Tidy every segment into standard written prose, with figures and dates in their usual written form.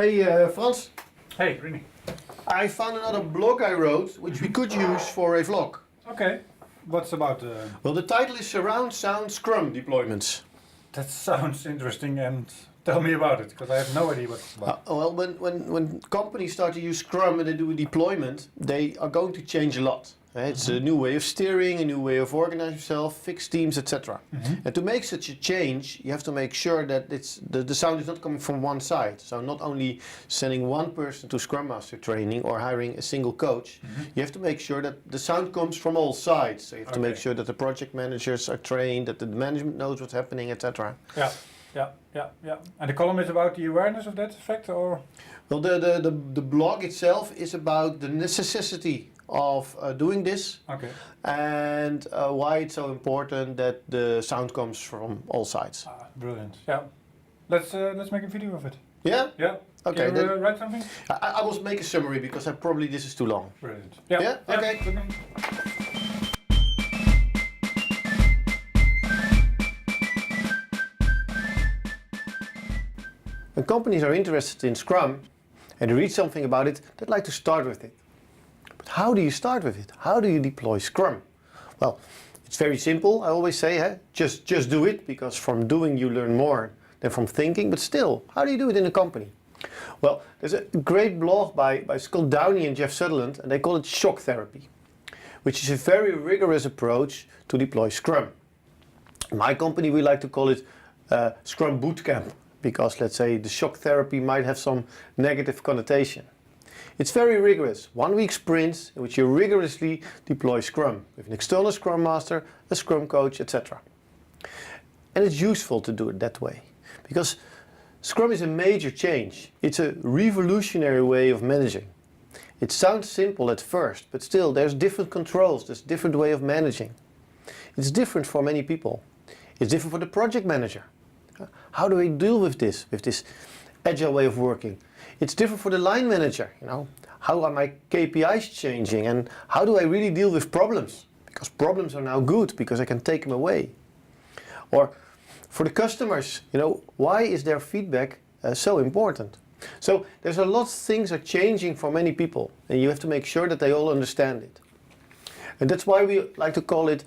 Hey Frans, Hey, Rini. I found another blog I wrote which we could use for a vlog. Okay. What's about? Well, the title is Surround Sound Scrum Deployments. That sounds interesting, and tell me about it, because I have no idea what it's about. Well, when companies start to use Scrum and they do a deployment, they are going to change a lot. It's a new way of steering, a new way of organizing yourself, fixed teams, etc. And to make such a change, you have to make sure that the sound is not coming from one side. So not only sending one person to Scrum Master training or hiring a single coach, you have to make sure that the sound comes from all sides. So you have to make sure that the project managers are trained, that the management knows what's happening, etc. Yeah. And the column is about the awareness of that fact, or? Well, the blog itself is about the necessity of doing this, and why it's so important that the sound comes from all sides. Brilliant. Yeah. Let's make a video of it. Yeah? Yeah. Okay. Can you write something? I will make a summary because this is too long. Brilliant. Yeah? Okay. When companies are interested in Scrum and they read something about it, they'd like to start with it. But how do you start with it? How do you deploy Scrum? Well, it's very simple. I always say, just do it, because from doing you learn more than from thinking. But still, how do you do it in a company? Well, there's a great blog by Scott Downey and Jeff Sutherland, and they call it shock therapy, which is a very rigorous approach to deploy Scrum. In my company, we like to call it Scrum Bootcamp, because let's say the shock therapy might have some negative connotation. It's very rigorous, 1 week sprints in which you rigorously deploy Scrum with an external Scrum Master, a Scrum coach, etc. And it's useful to do it that way, because Scrum is a major change. It's a revolutionary way of managing. It sounds simple at first, but still there's different controls, there's a different way of managing. It's different for many people. It's different for the project manager. How do I deal with this agile way of working? It's different for the line manager, How are my KPIs changing, and how do I really deal with problems? Because problems are now good, because I can take them away. Or for the customers, why is their feedback so important? So there's a lot of things are changing for many people, and you have to make sure that they all understand it. And that's why we like to call it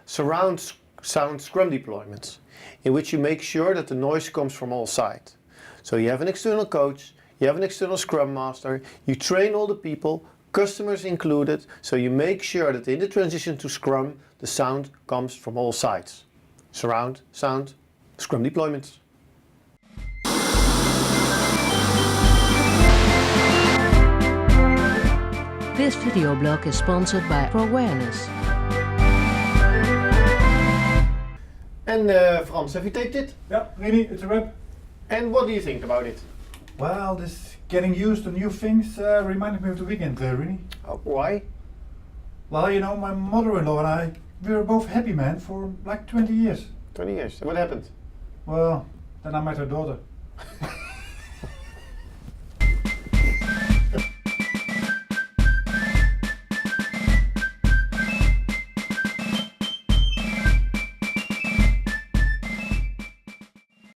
surround sound Scrum deployments, in which you make sure that the noise comes from all sides. So you have an external coach, you have an external Scrum Master, you train all the people, customers included, so you make sure that in the transition to Scrum, the sound comes from all sides. Surround sound Scrum deployments. This video blog is sponsored by Awareness. And Frans, have you taped it? Yeah, Rini, it's a wrap. And what do you think about it? Well, this getting used to new things reminded me of the weekend, Rini. Why? Well, my mother-in-law and I, we were both happy, man, for like 20 years. 20 years. And what happened? Well, then I met her daughter.